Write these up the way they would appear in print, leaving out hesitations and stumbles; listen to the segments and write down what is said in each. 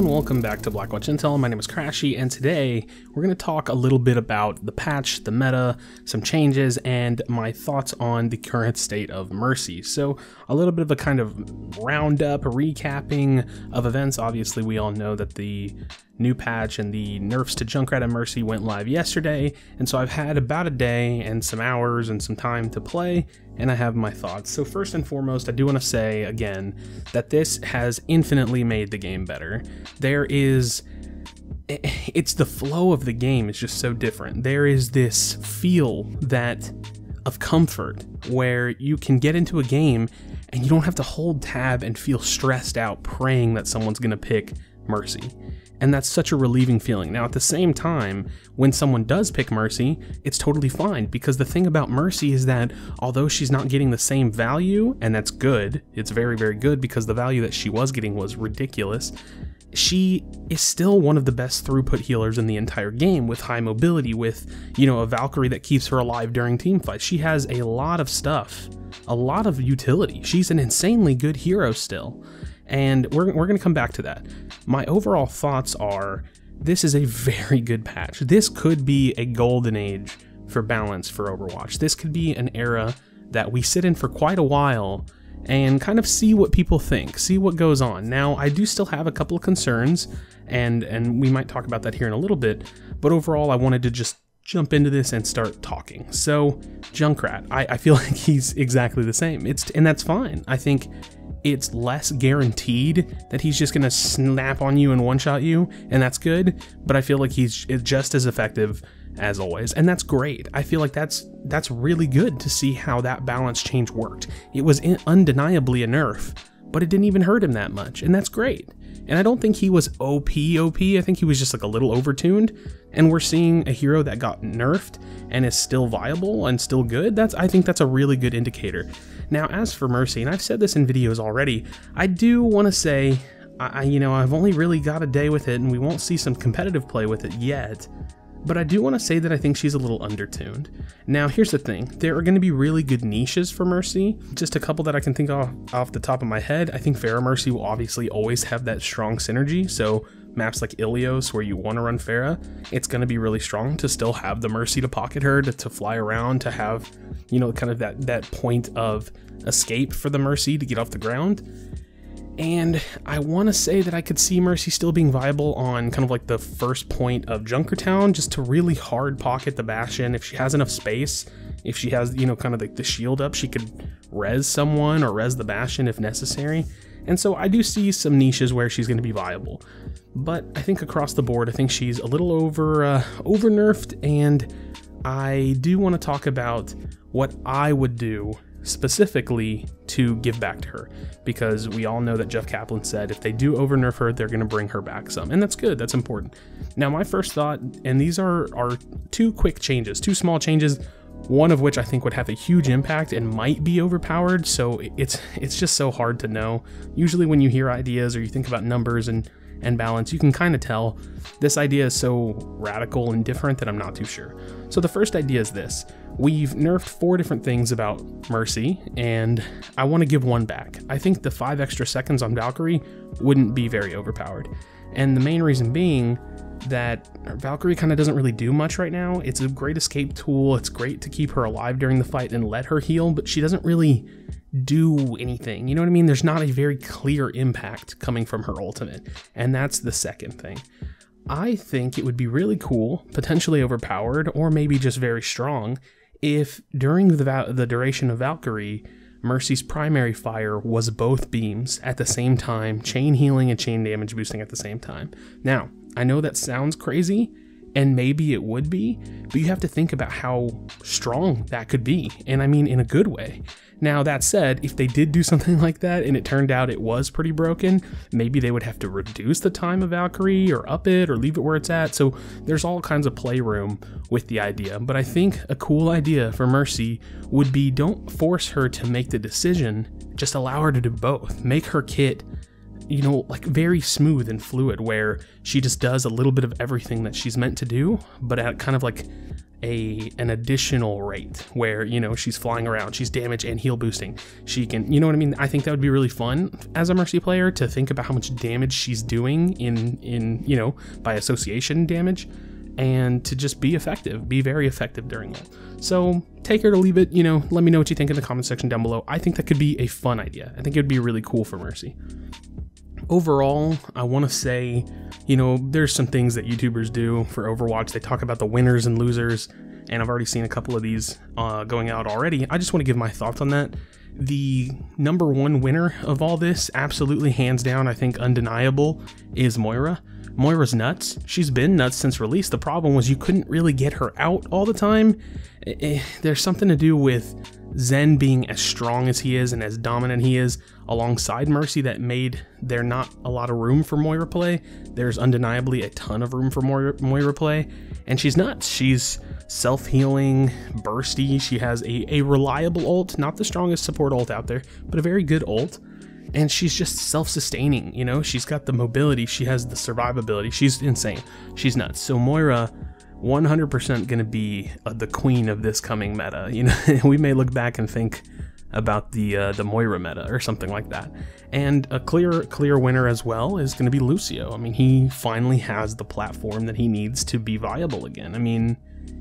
and welcome back to Blackwatch Intel. My name is Crashy, and today we're going to talk a little bit about the patch, the meta, some changes, and my thoughts on the current state of Mercy. So a little bit of a kind of roundup, recapping of events. Obviously, we all know that the new patch and the nerfs to Junkrat and Mercy went live yesterday, and so I've had about a day and some hours and some time to play, and I have my thoughts. So first and foremost, I do want to say again that this has infinitely made the game better. It's the flow of the game is just so different. There is this feel of comfort where you can get into a game and you don't have to hold tab and feel stressed out praying that someone's gonna pick Mercy. And that's such a relieving feeling. Now, at the same time, when someone does pick Mercy, it's totally fine, because the thing about Mercy is that although she's not getting the same value, and that's good, it's very, very good, because the value that she was getting was ridiculous, she is still one of the best throughput healers in the entire game, with high mobility, with, you know, a Valkyrie that keeps her alive during team fights. She has a lot of stuff, a lot of utility. She's an insanely good hero still. And we're going to come back to that. My overall thoughts are, this is a very good patch. This could be a golden age for balance for Overwatch. This could be an era that we sit in for quite a while and kind of see what people think, see what goes on. Now, I do still have a couple of concerns, and we might talk about that here in a little bit, but overall I wanted to just jump into this and start talking. So, Junkrat, I feel like he's exactly the same, and that's fine. I think it's less guaranteed that he's just gonna snap on you and one-shot you, and that's good, but I feel like he's just as effective as always, and that's great. I feel like that's really good to see how that balance change worked. It was undeniably a nerf, but it didn't even hurt him that much, and that's great. And I don't think he was OP, I think he was just like a little overtuned, and we're seeing a hero that got nerfed and is still viable and still good. I think that's a really good indicator. Now, as for Mercy, and I've said this in videos already, I do want to say, I've only really got a day with it, and we won't see some competitive play with it yet, but I do want to say that I think she's a little undertuned. Now, here's the thing. There are going to be really good niches for Mercy. Just a couple that I can think of off the top of my head. I think Pharah Mercy will obviously always have that strong synergy, so maps like Ilios, where you want to run Pharah, it's going to be really strong to still have the Mercy to pocket her, to fly around, to have, kind of that point of escape for the Mercy to get off the ground. And I want to say that I could see Mercy still being viable on kind of like the first point of Junkertown, just to really hard pocket the Bastion. If she has enough space, if she has, kind of like the shield up, she could res someone or res the Bastion if necessary. And so I do see some niches where she's going to be viable. But I think across the board, I think she's a little over nerfed, and I do want to talk about what I would do specifically to give back to her, because we all know that Jeff Kaplan said if they do over nerf her, they're going to bring her back some, and that's good, that's important. Now, my first thought, and these are two quick changes, two small changes, one of which I think would have a huge impact and might be overpowered, so it's just so hard to know. Usually when you hear ideas or you think about numbers and balance, you can kind of tell this idea is so radical and different that I'm not too sure. So the first idea is this. We've nerfed 4 different things about Mercy, and I want to give one back. I think the 5 extra seconds on Valkyrie wouldn't be very overpowered. And the main reason being that Valkyrie kind of doesn't really do much right now. It's a great escape tool. It's great to keep her alive during the fight and let her heal, but she doesn't really do anything. You know what I mean? There's not a very clear impact coming from her ultimate, and that's the second thing. I think it would be really cool, potentially overpowered, or maybe just very strong, if during the duration of Valkyrie, Mercy's primary fire was both beams at the same time, chain healing and chain damage boosting at the same time. Now, I know that sounds crazy, and maybe it would be, but you have to think about how strong that could be, and I mean in a good way. Now, that said, if they did do something like that and it turned out it was pretty broken, maybe they would have to reduce the time of Valkyrie or up it or leave it where it's at. So there's all kinds of playroom with the idea. But I think a cool idea for Mercy would be, don't force her to make the decision, just allow her to do both. Make her kit, like very smooth and fluid, where she just does a little bit of everything that she's meant to do, but at kind of like an additional rate where, you know, she's flying around, she's damage and heal boosting. She can, you know what I mean? I think that would be really fun as a Mercy player to think about how much damage she's doing in you know, by association damage, and to just be effective, be very effective during it. So take her to leave it, you know, let me know what you think in the comment section down below. I think that could be a fun idea. I think it would be really cool for Mercy. Overall, I want to say, you know, there's some things that YouTubers do for Overwatch. They talk about the winners and losers, and I've already seen a couple of these going out already. I just want to give my thoughts on that. The #1 winner of all this, absolutely hands down, I think undeniable, is Moira. Moira's nuts. She's been nuts since release. The problem was you couldn't really get her out all the time. There's something to do with Zen being as strong as he is and as dominant he is alongside Mercy that made there not a lot of room for Moira play. There's undeniably a ton of room for Moira play, and she's nuts. She's self-healing, bursty. She has a reliable ult, not the strongest support ult out there, but a very good ult. And she's just self-sustaining, you know? She's got the mobility, she has the survivability. She's insane. She's nuts. So Moira, 100% gonna be the queen of this coming meta. You know, we may look back and think about the Moira meta or something like that. And a clear winner as well is gonna be Lucio. I mean, he finally has the platform that he needs to be viable again. I mean,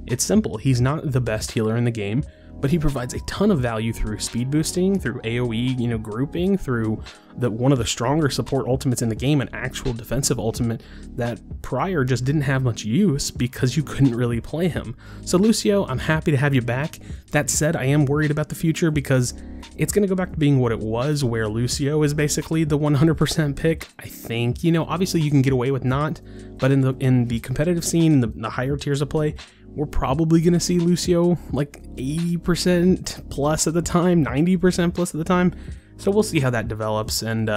it's simple. He's not the best healer in the game, but he provides a ton of value through speed boosting, through AoE, you know, grouping, through one of the stronger support ultimates in the game, an actual defensive ultimate that prior just didn't have much use because you couldn't really play him. So Lucio, I'm happy to have you back. That said, I am worried about the future because it's going to go back to being what it was, where Lucio is basically the 100% pick. I think, you know, obviously you can get away with not, but in the competitive scene, the higher tiers of play, we're probably going to see Lucio like 80% plus at the time, 90% plus at the time. So we'll see how that develops, and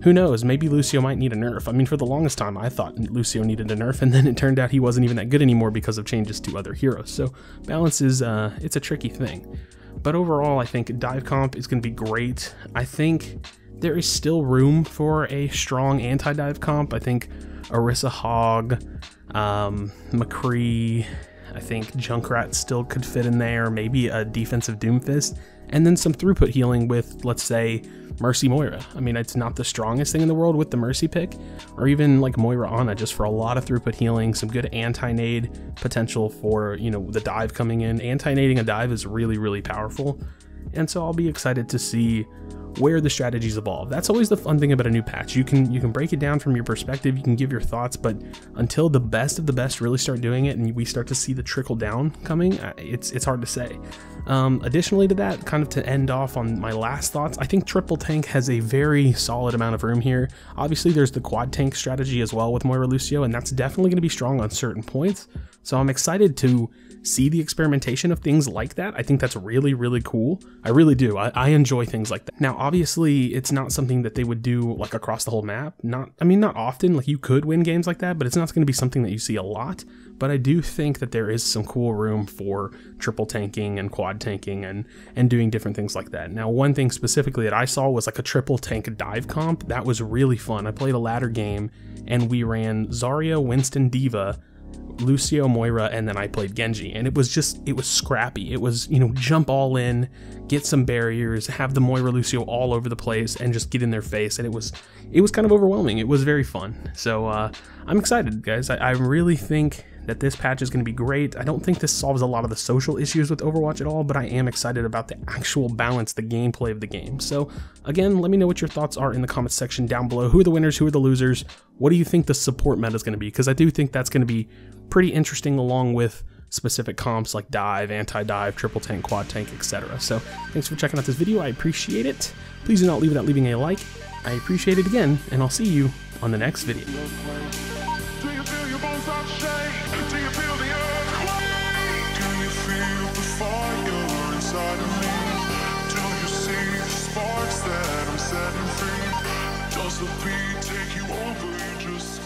who knows, maybe Lucio might need a nerf. I mean, for the longest time, I thought Lucio needed a nerf, and then it turned out he wasn't even that good anymore because of changes to other heroes. So balance is, it's a tricky thing. But overall, I think dive comp is going to be great. I think there is still room for a strong anti-dive comp. I think Orisa Hog, McCree, I think Junkrat still could fit in there, maybe a defensive Doomfist, and then some throughput healing with, let's say, Mercy Moira. I mean, it's not the strongest thing in the world with the Mercy pick, or even like Moira Ana, just for a lot of throughput healing, some good anti-nade potential for, you know, the dive coming in. Anti-nading a dive is really, really powerful, and so I'll be excited to see where the strategies evolve. That's always the fun thing about a new patch. You can break it down from your perspective, you can give your thoughts, but until the best of the best really start doing it and we start to see the trickle down coming, it's hard to say. Additionally to that, kind of to end off on my last thoughts, I think triple tank has a very solid amount of room here. Obviously there's the quad tank strategy as well with Moira Lucio, and that's definitely going to be strong on certain points. So I'm excited to see the experimentation of things like that. I think that's really, really cool. I really do. I enjoy things like that. Now, obviously, it's not something that they would do like across the whole map. Not often. Like, you could win games like that, but it's not going to be something that you see a lot. But I do think that there is some cool room for triple tanking and quad tanking and doing different things like that. Now, one thing specifically that I saw was like a triple tank dive comp. That was really fun. I played a ladder game and we ran Zarya, Winston, Diva, Lucio, Moira, and then I played Genji, and it was scrappy. It was, you know, jump all in, get some barriers, have the Moira Lucio all over the place, and just get in their face, and it was kind of overwhelming. It was very fun. So I'm excited, guys. I really think that this patch is going to be great. I don't think this solves a lot of the social issues with Overwatch at all, but I am excited about the actual balance, the gameplay of the game. So again, let me know what your thoughts are in the comments section down below. Who are the winners? Who are the losers? What do you think the support meta is going to be? Because I do think that's going to be pretty interesting, along with specific comps like dive, anti-dive, triple tank, quad tank, etc. So thanks for checking out this video. I appreciate it. Please do not leave without leaving a like. I appreciate it again, and I'll see you on the next video. Does the beat take you over? You just